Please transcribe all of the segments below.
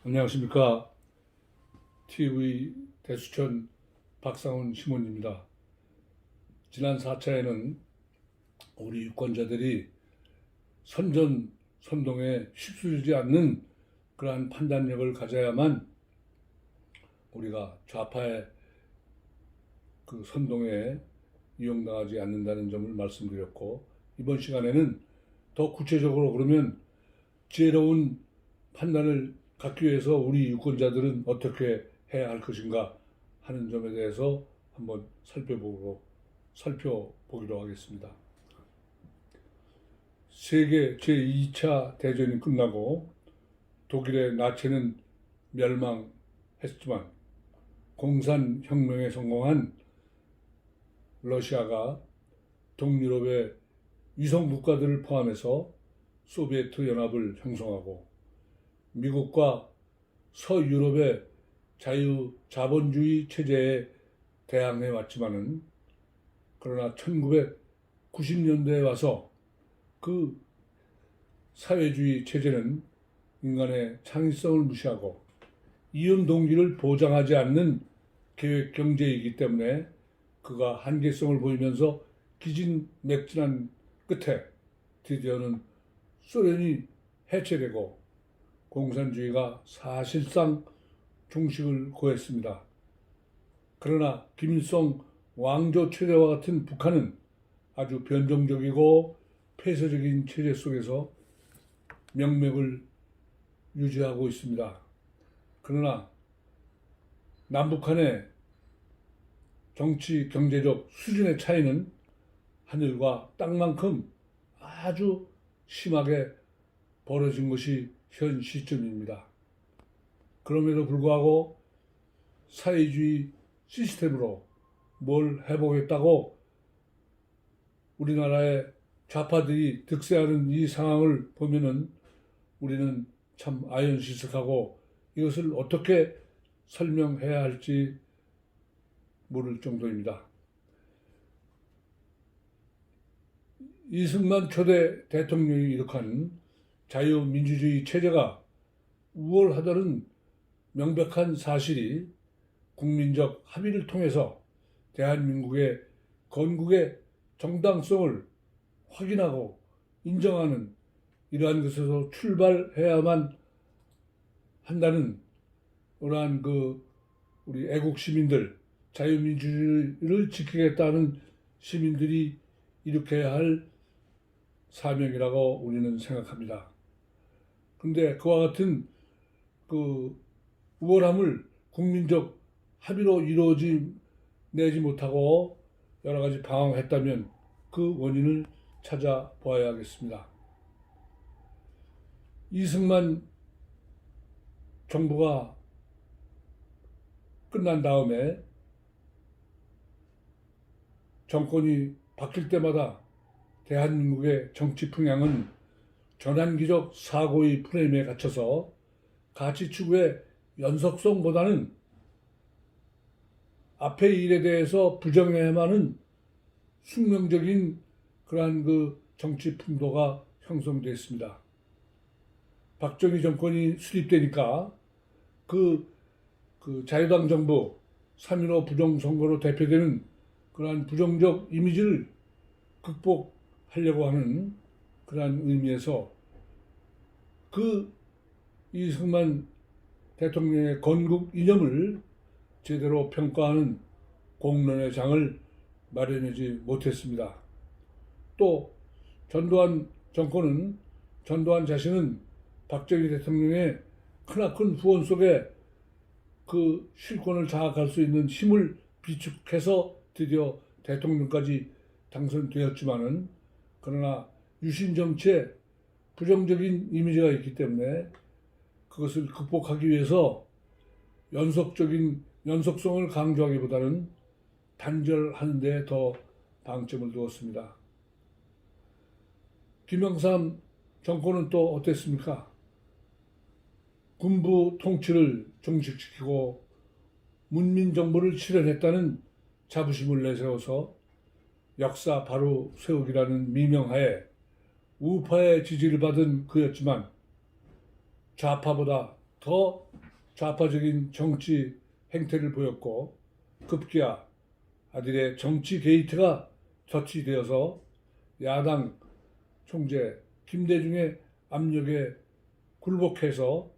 안녕하십니까. TV 대수천 박상훈 시몬입니다. 지난 4차에는 우리 유권자들이 선동에 휩쓸리지 않는 그러한 판단력을 가져야만 우리가 좌파의 그 선동에 이용당하지 않는다는 점을 말씀드렸고, 이번 시간에는 더 구체적으로 그러면 지혜로운 판단을 갖기 위해서 우리 유권자들은 어떻게 해야 할 것인가 하는 점에 대해서 한번 살펴보기로 하겠습니다. 세계 제2차 대전이 끝나고 독일의 나치는 멸망했지만 공산혁명에 성공한 러시아가 동유럽의 위성국가들을 포함해서 소비에트 연합을 형성하고 미국과 서유럽의 자유자본주의 체제에 대항해 왔지만은, 그러나 1990년대에 와서 그 사회주의 체제는 인간의 창의성을 무시하고 이윤 동기를 보장하지 않는 계획 경제이기 때문에 그가 한계성을 보이면서 기진맥진한 끝에 드디어는 소련이 해체되고 공산주의가 사실상 종식을 고했습니다. 그러나 김일성 왕조 체제와 같은 북한은 아주 변종적이고 폐쇄적인 체제 속에서 명맥을 유지하고 있습니다. 그러나 남북한의 정치 경제적 수준의 차이는 하늘과 땅만큼 아주 심하게 벌어진 것이 현 시점입니다. 그럼에도 불구하고 사회주의 시스템으로 뭘 해보겠다고 우리나라의 좌파들이 득세하는 이 상황을 보면은 우리는 참 아연실색하고 이것을 어떻게 설명해야 할지 모를 정도입니다. 이승만 초대 대통령이 이룩한 자유민주주의 체제가 우월하다는 명백한 사실이 국민적 합의를 통해서 대한민국의 건국의 정당성을 확인하고 인정하는 이러한 것에서 출발해야만 한다는 그러한 우리 애국 시민들, 자유민주주의를 지키겠다는 시민들이 일으켜야 할 사명이라고 우리는 생각합니다. 근데 그와 같은 우월함을 국민적 합의로 내지 못하고 여러 가지 방황했다면 그 원인을 찾아보아야겠습니다. 이승만 정부가 끝난 다음에 정권이 바뀔 때마다 대한민국의 정치 풍향은 전환기적 사고의 프레임에 갇혀서 가치 추구의 연속성보다는 앞의 일에 대해서 부정해야만 하는 숙명적인 그러한 정치 풍도가 형성됐습니다. 박정희 정권이 수립되니까 자유당 정부 3.15 부정선거로 대표되는 그러한 부정적 이미지를 극복하려고 하는 그러한 의미에서 이승만 대통령의 건국 이념을 제대로 평가하는 공론의 장을 마련하지 못했습니다. 또 전두환 자신은 박정희 대통령의 크나큰 후원 속에 그 실권을 장악할 수 있는 힘을 비축해서 드디어 대통령까지 당선되었지만은, 그러나 유신 정치에 부정적인 이미지가 있기 때문에 그것을 극복하기 위해서 연속성을 강조하기보다는 단절하는 데 더 방점을 두었습니다. 김영삼 정권은 또 어땠습니까? 군부 통치를 종식시키고 문민정부를 실현했다는 자부심을 내세워서 역사 바로 세우기라는 미명하에 우파의 지지를 받은 그였지만 좌파보다 더 좌파적인 정치 행태를 보였고 급기야 아들의 정치 게이트가 터치되어서 야당 총재 김대중의 압력에 굴복해서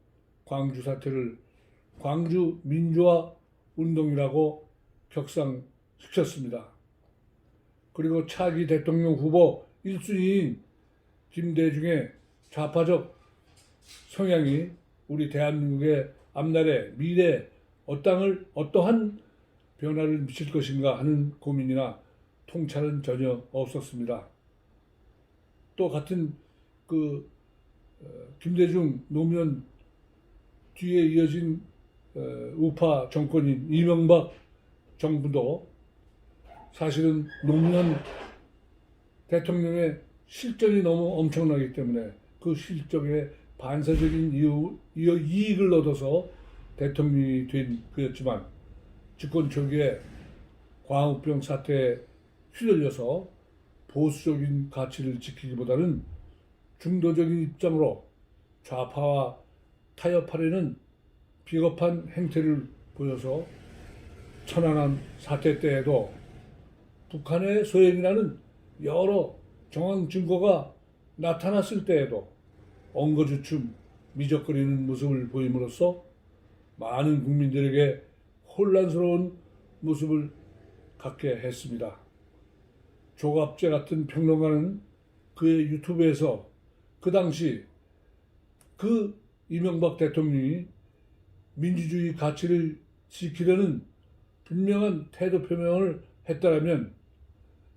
광주 사태를 광주 민주화 운동이라고 격상시켰습니다. 그리고 차기 대통령 후보 1순위인 김대중의 좌파적 성향이 우리 대한민국의 앞날의 미래 어떠한 변화를 미칠 것인가 하는 고민이나 통찰은 전혀 없었습니다. 또 같은 김대중 노무현 뒤에 이어진 우파 정권인 이명박 정부도 사실은 노무현 대통령의 실적이 너무 엄청나기 때문에 그 실적에 반사적인 이익을 얻어서 대통령이 된 그였지만 집권 초기에 광우병 사태에 휘둘려서 보수적인 가치를 지키기보다는 중도적인 입장으로 좌파와 타협하려는 비겁한 행태를 보여서 천안함 사태 때에도 북한의 소행이라는 여러 정황 증거가 나타났을 때에도 엉거주춤 미적거리는 모습을 보임으로써 많은 국민들에게 혼란스러운 모습을 갖게 했습니다. 조갑재 같은 평론가는 그의 유튜브에서 그 당시 그 이명박 대통령이 민주주의 가치를 지키려는 분명한 태도 표명을 했다라면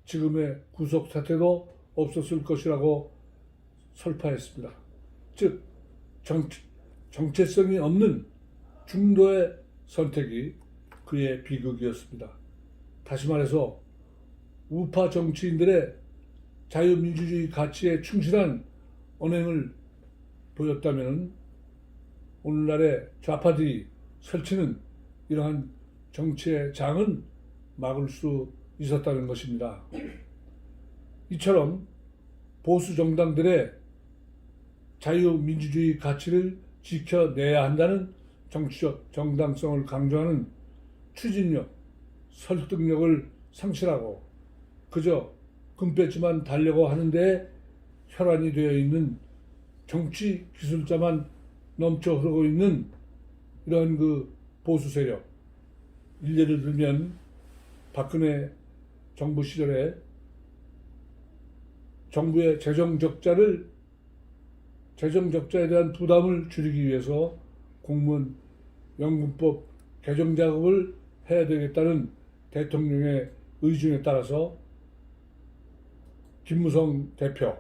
지금의 구속 사태도 없었을 것이라고 설파했습니다. 즉 정체성이 없는 중도의 선택이 그의 비극이었습니다. 다시 말해서 우파 정치인들의 자유민주주의 가치에 충실한 언행을 보였다면 오늘날의 좌파들이 설치는 이러한 정치의 장은 막을 수 있었다는 것입니다. 이처럼 보수 정당들의 자유민주주의 가치를 지켜내야 한다는 정치적 정당성을 강조하는 추진력, 설득력을 상실하고 그저 금배지만 달려고 하는데 혈안이 되어 있는 정치 기술자만 넘쳐 흐르고 있는 이런 보수 세력. 일례를 들면 박근혜 정부 시절에 정부의 재정 적자에 대한 부담을 줄이기 위해서 공무원 연금법 개정 작업을 해야 되겠다는 대통령의 의중에 따라서 김무성 대표,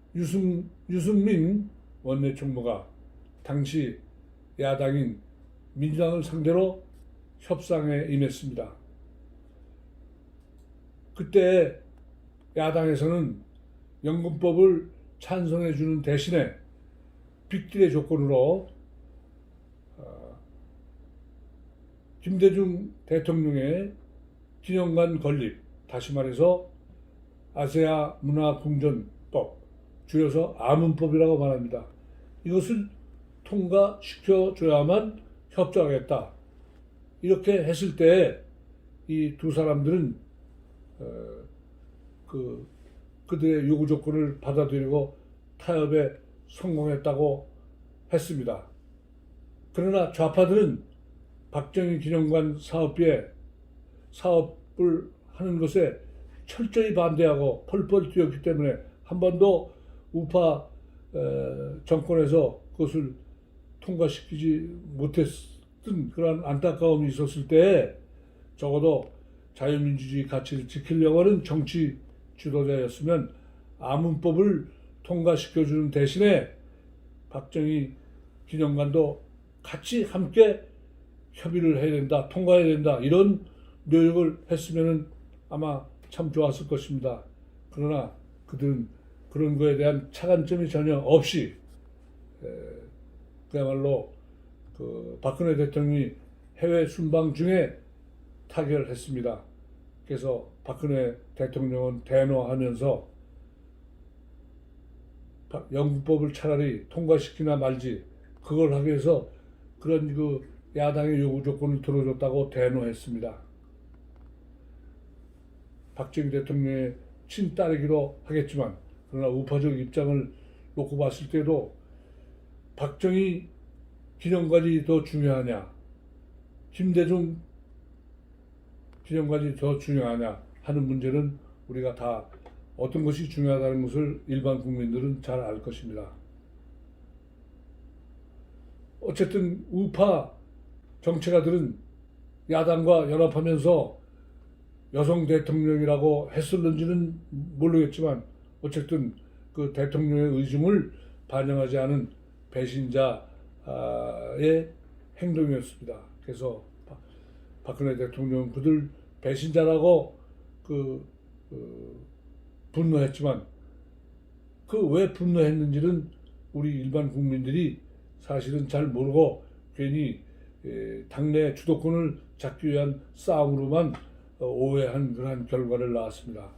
유승민 원내 총무가 당시 야당인 민주당을 상대로 협상에 임했습니다. 그때 야당에서는 연금법을 찬성해주는 대신에 빅딜의 조건으로 김대중 대통령의 기념관 건립, 다시 말해서 아세아 문화궁전법, 줄여서 아문법이라고 말합니다. 이것을 통과시켜줘야만 협조하겠다. 이렇게 했을 때 이 두 사람들은 그들의 요구 조건을 받아들이고 타협에 성공했다고 했습니다. 그러나 좌파들은 박정희 기념관 사업을 하는 것에 철저히 반대하고 펄펄 뛰었기 때문에 한 번도 우파 정권에서 그것을 통과시키지 못했던 그런 안타까움이 있었을 때 적어도 자유민주주의 가치를 지키려고 하는 정치 지도자였으면 아문법을 통과시켜주는 대신에 박정희 기념관도 같이 함께 협의를 해야 된다, 통과해야 된다, 이런 노력을 했으면 아마 참 좋았을 것입니다. 그러나 그들은 그런 거에 대한 차관점이 전혀 없이 그야말로 박근혜 대통령이 해외 순방 중에 타결했습니다. 그래서 박근혜 대통령은 대노하면서 연금법을 차라리 통과시키나 말지 그걸 하기 위해서 그런 그 야당의 요구 조건을 들어줬다고 대노했습니다. 박정희 대통령의 친딸이기도 하겠지만 그러나 우파적 입장을 놓고 봤을 때도 박정희 기념관이 더 중요하냐, 김대중 기념관이 더 중요하냐 하는 문제는 우리가 다 어떤 것이 중요하다는 것을 일반 국민들은 잘 알 것입니다. 어쨌든 우파 정치가들은 야당과 연합하면서 여성 대통령이라고 했을는지는 모르겠지만 어쨌든 그 대통령의 의중을 반영하지 않은 배신자의 행동이었습니다. 그래서 박근혜 대통령은 그들 배신자라고 분노했지만 그 왜 분노했는지는 우리 일반 국민들이 사실은 잘 모르고 괜히 당내 주도권을 잡기 위한 싸움으로만 오해한 그러한 결과를 낳았습니다.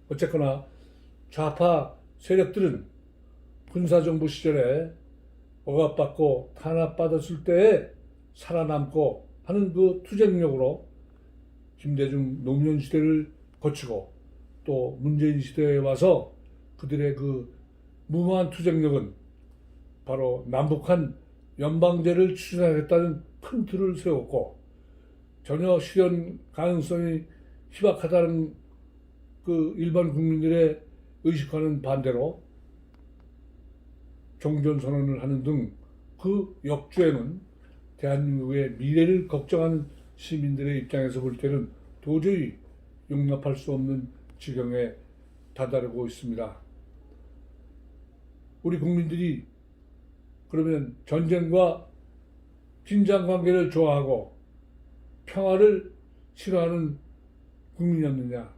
어쨌거나 좌파 세력들은 군사정부 시절에 억압받고 탄압받았을 때에 살아남고 하는 그 투쟁력으로 김대중 노무현 시대를 거치고 또 문재인 시대에 와서 그들의 그 무모한 투쟁력은 바로 남북한 연방제를 추진하겠다는 큰 틀을 세웠고 전혀 실현 가능성이 희박하다는 그 일반 국민들의 의식과는 반대로 종전선언을 하는 등 그 역주행은 대한민국의 미래를 걱정하는 시민들의 입장에서 볼 때는 도저히 용납할 수 없는 지경에 다다르고 있습니다. 우리 국민들이 그러면 전쟁과 긴장 관계를 좋아하고 평화를 싫어하는 국민이었느냐?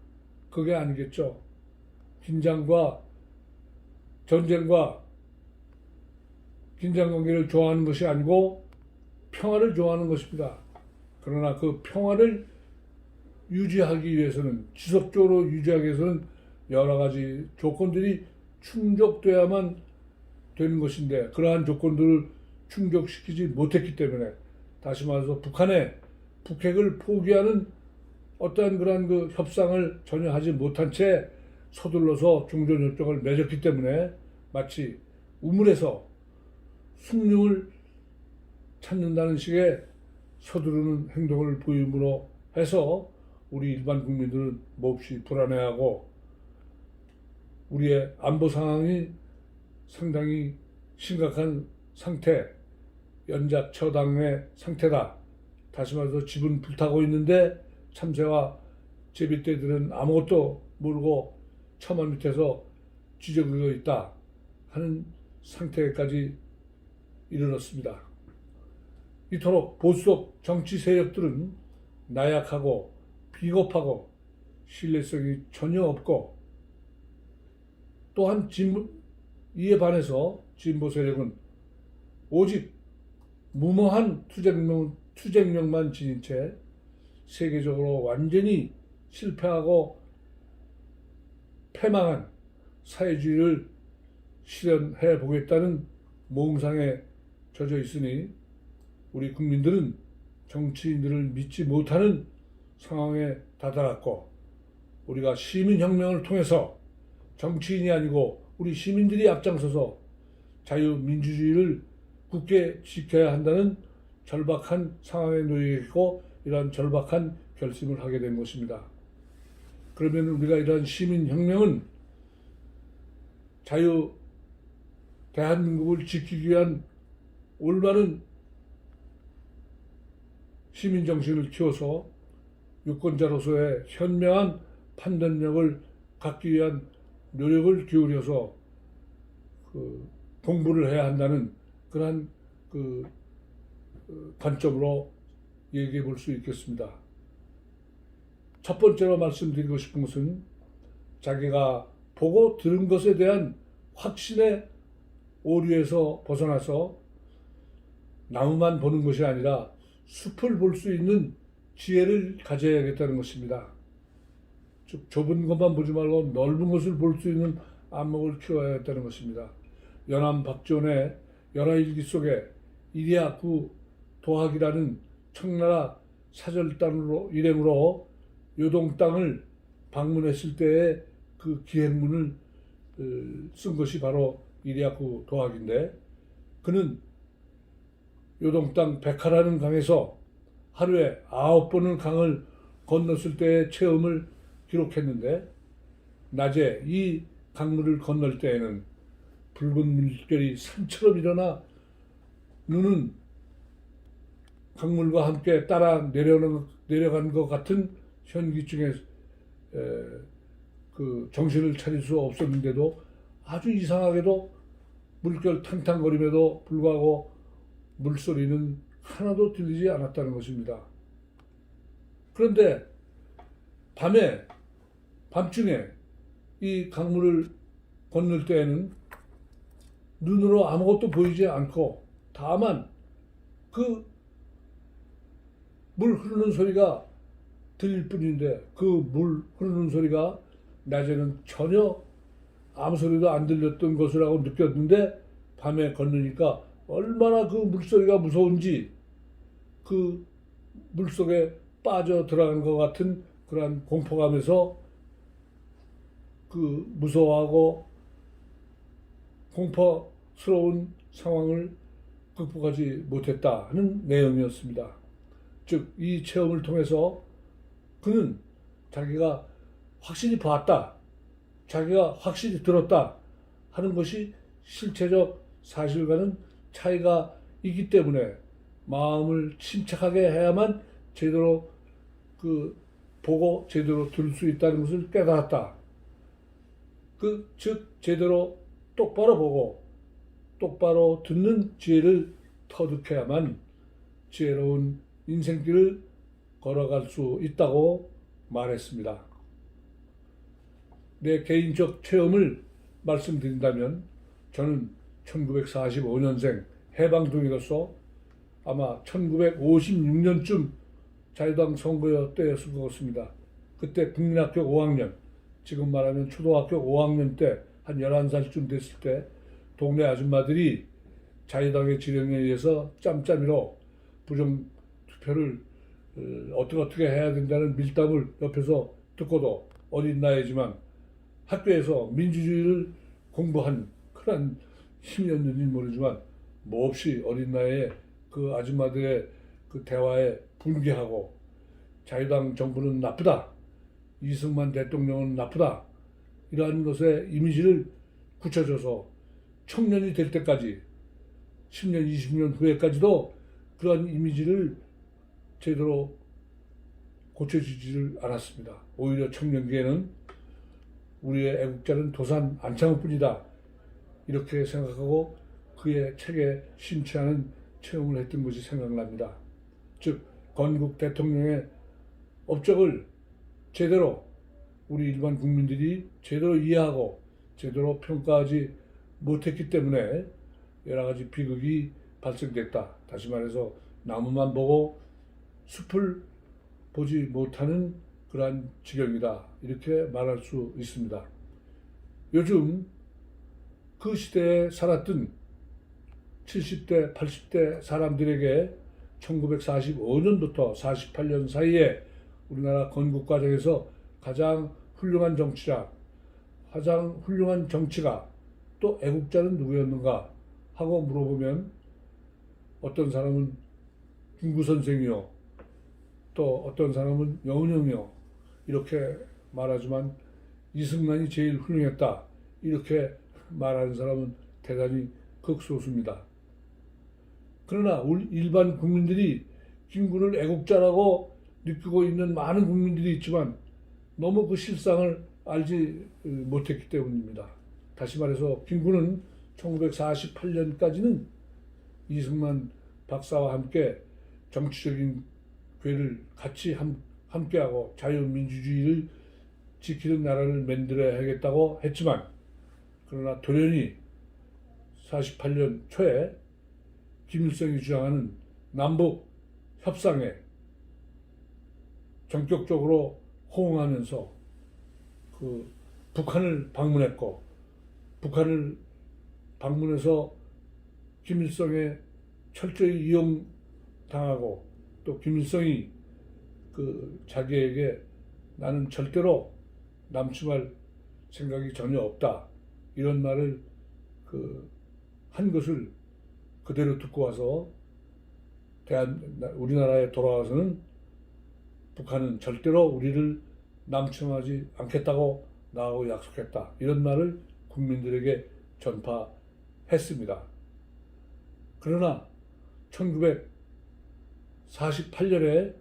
그게 아니겠죠. 전쟁과 긴장 관계를 좋아하는 것이 아니고 평화를 좋아하는 것입니다. 그러나 그 평화를 유지하기 위해서는 지속적으로 유지하기 위해서는 여러 가지 조건들이 충족돼야만 되는 것인데 그러한 조건들을 충족시키지 못했기 때문에 다시 말해서 북핵을 포기하는 어떠한 그러한 그 협상을 전혀 하지 못한 채 서둘러서 종전협정을 맺었기 때문에 마치 우물에서 숭늉을 찾는다는 식의 서두르는 행동을 보임으로 해서 우리 일반 국민들은 몹시 불안해하고 우리의 안보 상황이 상당히 심각한 상태, 연작처당의 상태다. 다시 말해서 집은 불타고 있는데 참새와 제비떼들은 아무것도 모르고 처마 밑에서 쥐저귀고 있다 하는 상태까지 이르렀습니다. 이토록 보수적 정치 세력들은 나약하고 비겁하고 신뢰성이 전혀 없고 또한 이에 반해서 진보 세력은 오직 무모한 투쟁력만 지닌 채 세계적으로 완전히 실패하고 패망한 사회주의를 실현해 보겠다는 몽상에 젖어 있으니 우리 국민들은 정치인들을 믿지 못하는 상황에 다다랐고 우리가 시민혁명을 통해서 정치인이 아니고 우리 시민들이 앞장서서 자유민주주의를 굳게 지켜야 한다는 절박한 상황에 놓여 있고 이러한 절박한 결심을 하게 된 것입니다. 그러면 우리가 이러한 시민혁명은 대한민국을 지키기 위한 올바른 시민정신을 키워서 유권자로서의 현명한 판단력을 갖기 위한 노력을 기울여서 공부를 해야 한다는 그러한 관점으로 얘기해 볼 수 있겠습니다. 첫 번째로 말씀드리고 싶은 것은 자기가 보고 들은 것에 대한 확신의 오류에서 벗어나서 나무만 보는 것이 아니라 숲을 볼 수 있는 지혜를 가져야겠다는 것입니다. 즉 좁은 것만 보지 말고 넓은 것을 볼 수 있는 안목을 키워야겠다는 것입니다. 연암 박지원의 연화일기 속에 이리야쿠 도학이라는 청나라 사절단으로 일행으로 요동 땅을 방문했을 때의 그 기행문을 쓴 것이 바로 이리야쿠 도학인데, 그는 요동 땅 백하라는 강에서 하루에 9번을 강을 건넜을 때의 체험을 기록했는데, 낮에 이 강물을 건널 때에는 붉은 물결이 산처럼 일어나 눈은 강물과 함께 따라 내려간 것 같은 현기증에 그 정신을 차릴 수 없었는데도, 아주 이상하게도 물결 탕탕거림에도 불구하고 물소리는 하나도 들리지 않았다는 것입니다. 그런데 밤중에 이 강물을 건널 때에는 눈으로 아무것도 보이지 않고 다만 그 물 흐르는 소리가 들릴 뿐인데, 그 물 흐르는 소리가 낮에는 전혀 아무 소리도 안 들렸던 것이라고 느꼈는데, 밤에 건너니까 얼마나 그 물소리가 무서운지, 그 물속에 빠져 들어간 것 같은 그러한 공포감에서 그 무서워하고 공포스러운 상황을 극복하지 못했다 하는 내용이었습니다. 즉, 이 체험을 통해서 그는 자기가 확실히 봤다, 자기가 확실히 들었다 하는 것이 실체적 사실과는 차이가 있기 때문에 마음을 침착하게 해야만 제대로 보고 제대로 들을 수 있다는 것을 깨달았다. 즉 제대로 똑바로 보고 똑바로 듣는 지혜를 터득해야만 지혜로운 인생길을 걸어갈 수 있다고 말했습니다. 내 개인적 체험을 말씀드린다면, 저는 1945년생 해방둥이로서 아마 1956년쯤 자유당 선거 때였을 것 같습니다. 그때 국민학교 5학년, 지금 말하면 초등학교 5학년 때 한 11살쯤 됐을 때 동네 아줌마들이 자유당의 지령에 의해서 짬짬이로 부정투표를 어떻게 해야 된다는 밀담을 옆에서 듣고도 어린 나이지만 학교에서 민주주의를 공부한 그런 힘이었는지 모르지만 몹시 어린 나이에 그 아줌마들의 그 대화에 분개하고, 자유당 정부는 나쁘다, 이승만 대통령은 나쁘다, 이러한 것에 이미지를 굳혀줘서 청년이 될 때까지 10년, 20년 후에까지도 그러한 이미지를 제대로 고쳐지지를 않았습니다. 오히려 청년기에는 우리의 애국자는 도산 안창호뿐이다, 이렇게 생각하고 그의 책에 심취하는 체험을 했던 것이 생각납니다. 즉, 건국 대통령의 업적을 제대로 우리 일반 국민들이 제대로 이해하고 제대로 평가하지 못했기 때문에 여러 가지 비극이 발생됐다. 다시 말해서 나무만 보고 숲을 보지 못하는 그러한 지경이다, 이렇게 말할 수 있습니다. 요즘 그 시대에 살았던 70대, 80대 사람들에게 1945년부터 48년 사이에 우리나라 건국 과정에서 가장 훌륭한 정치자, 가장 훌륭한 정치가, 또 애국자는 누구였는가 하고 물어보면 어떤 사람은 김구 선생이요, 또 어떤 사람은 영은형이요, 이렇게 말하지만 이승만이 제일 훌륭했다, 이렇게 말하는 사람은 대단히 극소수입니다. 그러나 우리 일반 국민들이 김구를 애국자라고 느끼고 있는 많은 국민들이 있지만 너무 그 실상을 알지 못했기 때문입니다. 다시 말해서 김구는 1948년까지는 이승만 박사와 함께 정치적인 궤를 같이 함께하고 자유민주주의를 지키는 나라를 만들어야겠다고 했지만, 그러나 돌연히 48년 초에 김일성이 주장하는 남북 협상에 전격적으로 호응하면서 그 북한을 방문했고, 북한을 방문해서 김일성의 철저히 이용당하고 또 김일성이 자기에게 나는 절대로 남침할 생각이 전혀 없다 이런 말을 한 것을 그대로 듣고 와서 우리나라에 돌아와서는 북한은 절대로 우리를 남침하지 않겠다고 나하고 약속했다 이런 말을 국민들에게 전파했습니다. 그러나 1948년에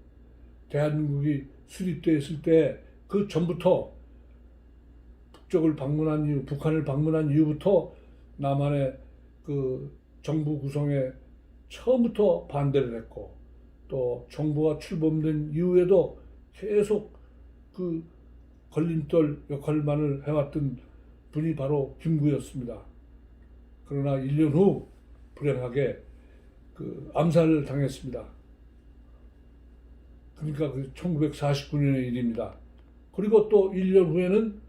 대한민국이 수립되었을 때 그 전부터 북쪽을 방문한 이후, 북한을 방문한 이후부터 남한의 정부 구성에 처음부터 반대를 했고 또 정부가 출범된 이후에도 계속 걸림돌 역할만을 해왔던 분이 바로 김구였습니다. 그러나 1년 후 불행하게 암살을 당했습니다. 그러니까 1949년의 일입니다. 그리고 또 1년 후에는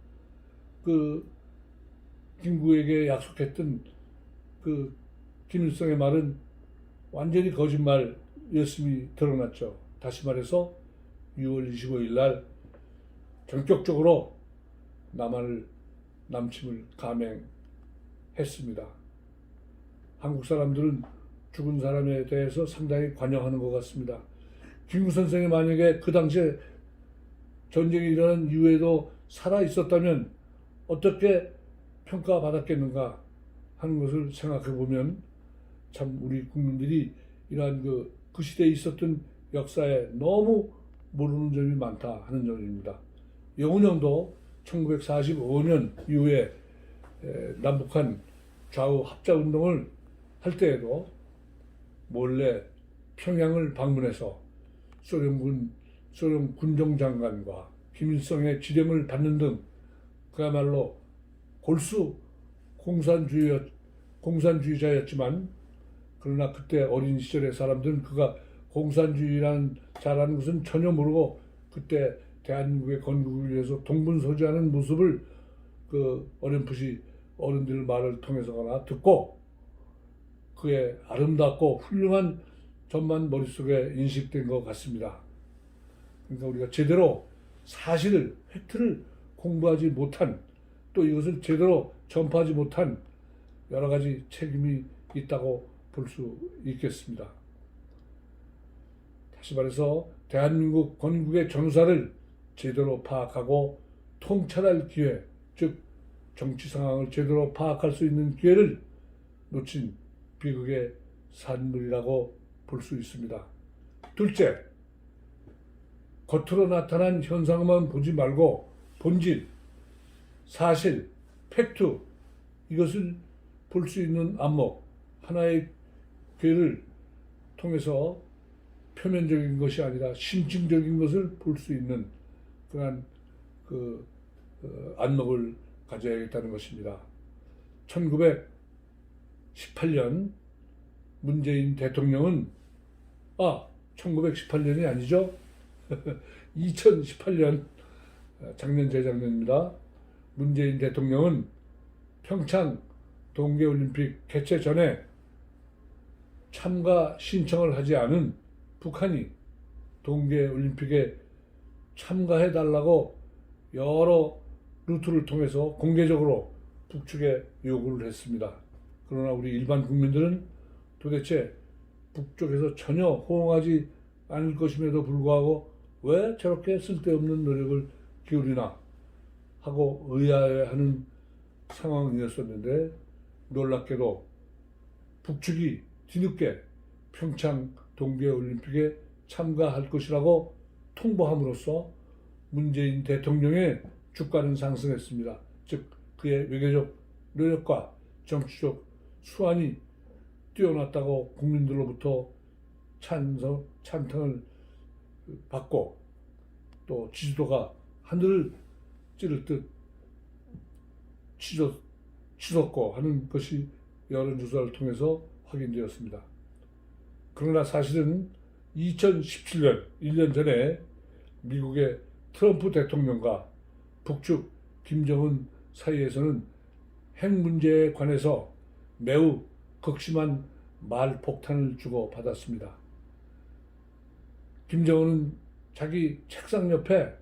김구에게 약속했던 김일성의 말은 완전히 거짓말이었음이 드러났죠. 다시 말해서 6월 25일 날 전격적으로 남침을 감행했습니다. 한국 사람들은 죽은 사람에 대해서 상당히 관여하는 것 같습니다. 김구 선생이 만약에 그 당시에 전쟁이 일어난 이후에도 살아 있었다면 어떻게 평가받았겠는가 하는 것을 생각해 보면 참 우리 국민들이 이러한 그 시대에 있었던 역사에 너무 모르는 점이 많다 하는 점입니다. 영운형도 1945년 이후에 남북한 좌우 합작운동을 할 때에도 몰래 평양을 방문해서 소련 군정장관과 김일성의 지령을 받는 등 그야말로 골수 공산주의자였지만 그러나 그때 어린 시절의 사람들은 그가 공산주의라는 잘하는 것은 전혀 모르고 그때 대한민국의 건국을 위해서 동분서주하는 모습을 어렴풋이 어른들 말을 통해서나 듣고 그의 아름답고 훌륭한 점만 머릿속에 인식된 것 같습니다. 그러니까 우리가 제대로 사실을, 팩트를 공부하지 못한 또 이것을 제대로 전파하지 못한 여러 가지 책임이 있다고 볼 수 있겠습니다. 다시 말해서 대한민국 건국의 전사를 제대로 파악하고 통찰할 기회, 즉 정치 상황을 제대로 파악할 수 있는 기회를 놓친 비극의 산물이라고 볼 수 있습니다. 둘째, 겉으로 나타난 현상만 보지 말고 본질, 사실, 팩트 이것을 볼 수 있는 안목, 하나의 기회를 통해서 표면적인 것이 아니라 심층적인 것을 볼 수 있는 그러한 안목을 가져야겠다는 것입니다. 1918년 문재인 대통령은 1918년이 아니죠. 2018년 작년 재작년입니다. 문재인 대통령은 평창 동계올림픽 개최 전에 참가 신청을 하지 않은 북한이 동계올림픽에 참가해달라고 여러 루트를 통해서 공개적으로 북측에 요구를 했습니다. 그러나 우리 일반 국민들은 도대체 북쪽에서 전혀 호응하지 않을 것임에도 불구하고 왜 저렇게 쓸데없는 노력을 기울이나 하고 의아해하는 상황이었었는데 놀랍게도 북측이 뒤늦게 평창 동계올림픽에 참가할 것이라고 통보함으로써 문재인 대통령의 주가는 상승했습니다. 즉 그의 외교적 노력과 정치적 수완이 뛰어났다고 국민들로부터 찬탄을 받고 또 지지도가 하늘을 찌를 듯 치솟고 하는 것이 여론조사를 통해서 확인되었습니다. 그러나 사실은 2017년 1년 전에 미국의 트럼프 대통령과 북측 김정은 사이에서는 핵 문제에 관해서 매우 극심한 말폭탄을 주고 받았습니다. 김정은은 자기 책상 옆에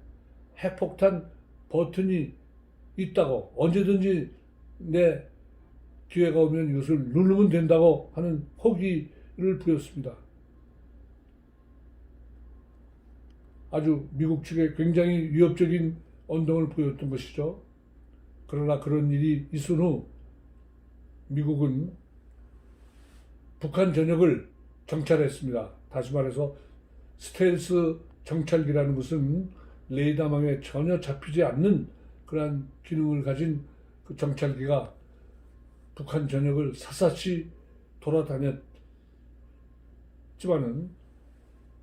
핵폭탄 버튼이 있다고, 언제든지 내 기회가 오면 이것을 누르면 된다고 하는 호기를 부였습니다. 아주 미국 측에 굉장히 위협적인 언동을 보였던 것이죠. 그러나 그런 일이 있은 후 미국은 북한 전역을 정찰했습니다. 다시 말해서 스텔스 정찰기라는 것은 레이더망에 전혀 잡히지 않는 그러한 기능을 가진 그 정찰기가 북한 전역을 샅샅이 돌아다녔지만은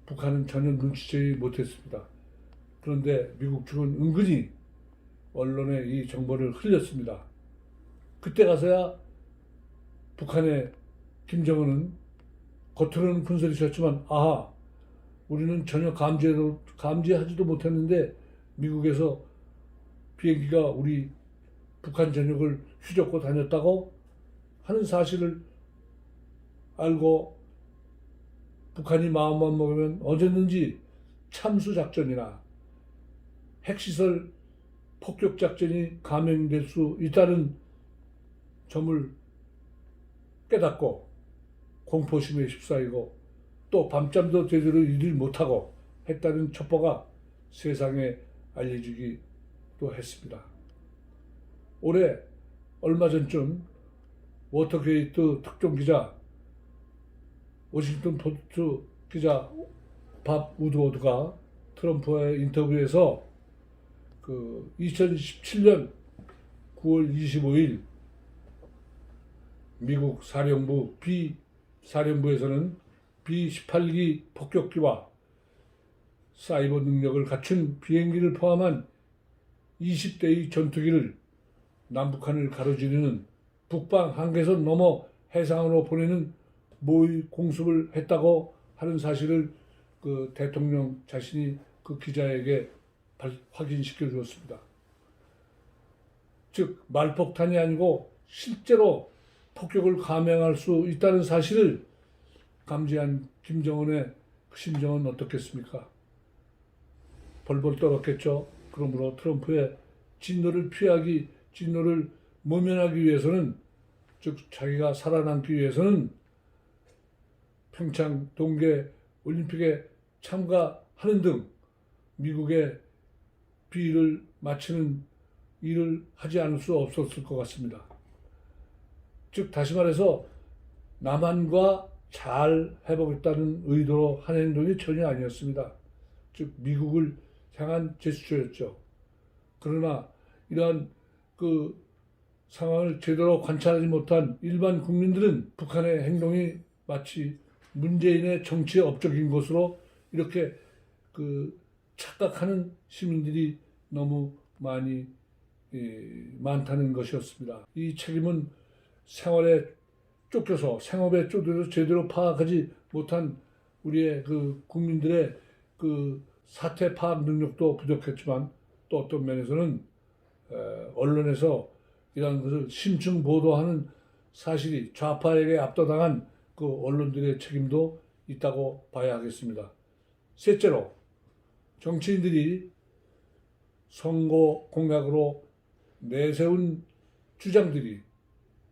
북한은 전혀 눈치채지 못했습니다. 그런데 미국 측은 은근히 언론에 이 정보를 흘렸습니다. 그때 가서야 북한의 김정은은 겉으로는 큰소리 쳤지만, 아하, 우리는 전혀 감지하지도 못했는데 미국에서 비행기가 우리 북한 전역을 휘젓고 다녔다고 하는 사실을 알고 북한이 마음만 먹으면 언제든지 참수작전이나 핵시설 폭격작전이 감행될 수 있다는 점을 깨닫고 공포심에 휩싸이고 또 밤잠도 제대로 일을 못하고 했다는 첩보가 세상에 알려지기도 했습니다. 올해 얼마 전쯤 워터게이트 특종기자, 워싱턴 포스트 기자 밥 우드워드가 트럼프와의 인터뷰에서 2017년 9월 25일 미국 사령부 사령부에서는 B-18기 폭격기와 사이버 능력을 갖춘 비행기를 포함한 20대의 전투기를 남북한을 가로지르는 북방 한계선 넘어 해상으로 보내는 모의 공습을 했다고 하는 사실을 그 대통령 자신이 그 기자에게 확인시켜 주었습니다. 즉 말폭탄이 아니고 실제로 폭격을 감행할 수 있다는 사실을 감지한 김정은의 그 심정은 어떻겠습니까? 벌벌 떨었겠죠. 그러므로 트럼프의 진노를 모면하기 위해서는, 즉 자기가 살아남기 위해서는 평창 동계 올림픽에 참가하는 등 미국의 비위를 맞추는 일을 하지 않을 수 없었을 것 같습니다. 즉 다시 말해서 남한과 잘 해보겠다는 의도로 한 행동이 전혀 아니었습니다. 즉 미국을 향한 제스처였죠. 그러나 이러한 그 상황을 제대로 관찰하지 못한 일반 국민들은 북한의 행동이 마치 문재인의 정치에 업적인 것으로 이렇게 착각하는 시민들이 너무 많다는 것이었습니다. 이 책임은 생활에 쫓겨서 생업에 쫓겨서 제대로 파악하지 못한 우리의 국민들의 사태 파악 능력도 부족했지만, 또 어떤 면에서는 언론에서 이러한 것을 심층 보도하는 사실이 좌파에게 압도당한 그 언론들의 책임도 있다고 봐야 하겠습니다. 셋째로, 정치인들이 선거 공약으로 내세운 주장들이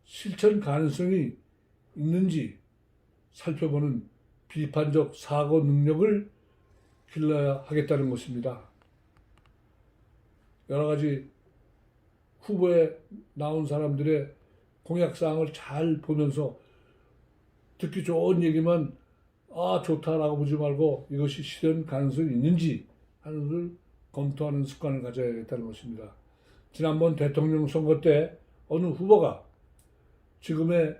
실천 가능성이 있는지 살펴보는 비판적 사고 능력을 길러야 하겠다는 것입니다. 여러 가지 후보에 나온 사람들의 공약사항을 잘 보면서 듣기 좋은 얘기만 좋다라고 보지 말고 이것이 실현 가능성이 있는지 하는 것을 검토하는 습관을 가져야겠다는 것입니다. 지난번 대통령 선거 때 어느 후보가 지금의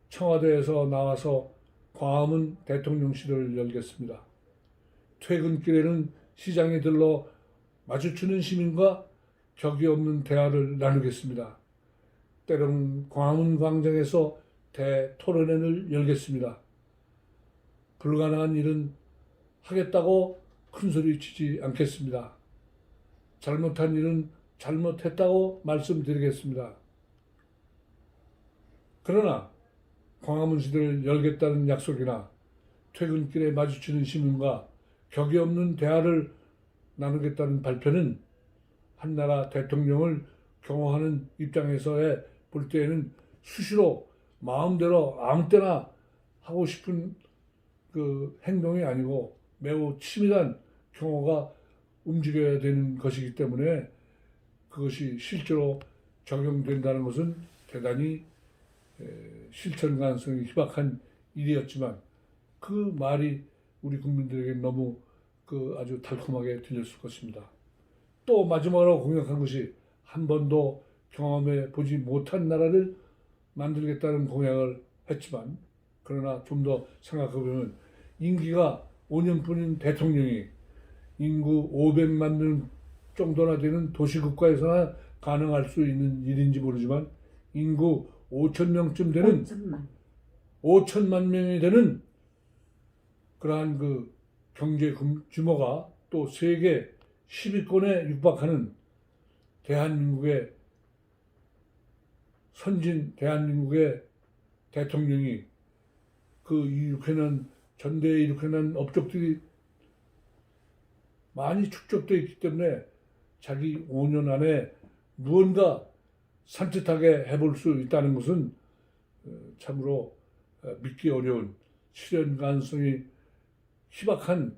청와대에서 나와서 광화문 대통령실을 열겠습니다. 퇴근길에는 시장에 들러 마주치는 시민과 격이 없는 대화를 나누겠습니다. 때로는 광화문 광장에서 대토론회를 열겠습니다. 불가능한 일은 하겠다고 큰소리치지 않겠습니다. 잘못한 일은 잘못했다고 말씀드리겠습니다. 그러나 광화문 시대를 열겠다는 약속이나 퇴근길에 마주치는 시민과 격이 없는 대화를 나누겠다는 발표는 한나라 대통령을 경호하는 입장에서의 볼 때에는 수시로 마음대로 아무 때나 하고 싶은 그 행동이 아니고 매우 치밀한 경호가 움직여야 되는 것이기 때문에 그것이 실제로 적용된다는 것은 대단히 실천 가능성이 희박한 일이었지만 그 말이 우리 국민들에게 너무 아주 달콤하게 들렸을 것입니다. 또 마지막으로 공약한 것이 한 번도 경험해 보지 못한 나라를 만들겠다는 공약을 했지만 그러나 좀 더 생각해보면 임기가 5년뿐인 대통령이 인구 500만 명 정도나 되는 도시국가에서나 가능할 수 있는 일인지 모르지만 인구 5천 명쯤 되는 5천만 명이 되는 그러한 그 경제 규모가 또 세계 10위권에 육박하는 대한민국의 선진 대한민국의 대통령이 그 일으켜낸 전대에 일으켜낸 업적들이 많이 축적되어 있기 때문에 자기 5년 안에 무언가 산뜻하게 해볼 수 있다는 것은 참으로 믿기 어려운 실현 가능성이 희박한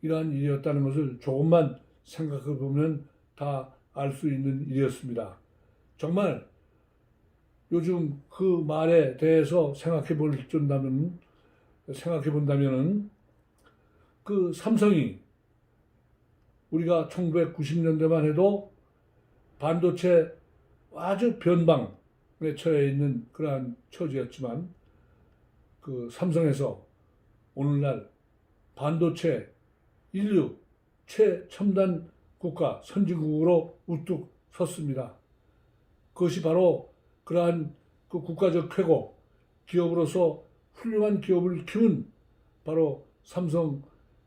이러한 일이었다는 것을 조금만 생각해 보면 다 알 수 있는 일이었습니다. 정말 요즘 그 말에 대해서 생각해 본다면은 그 삼성이 우리가 1990년대만 해도 반도체 아주 변방에 처해 있는 그러한 처지였지만 그 삼성에서 오늘날 반도체 인류 최첨단 국가 선진국으로 우뚝 섰습니다. 그것이 바로 그러한 그 국가적 쾌거 기업으로서 훌륭한 기업을 키운 바로 삼성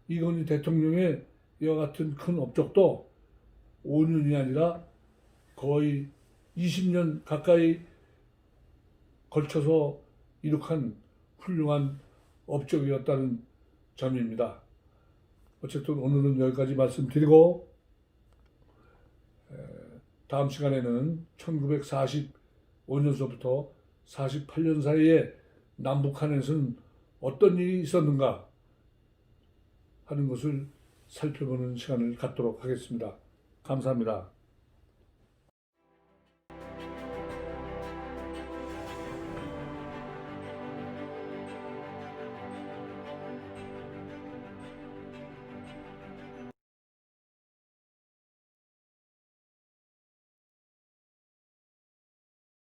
이건희 대통령의 이와 같은 큰 업적도 5년이 아니라 거의 20년 가까이 걸쳐서 이룩한 훌륭한 업적이었다는 점입니다. 어쨌든 오늘은 여기까지 말씀드리고 다음 시간에는 1945년서부터 48년 사이에 남북한에서는 어떤 일이 있었는가 하는 것을 살펴보는 시간을 갖도록 하겠습니다. 감사합니다.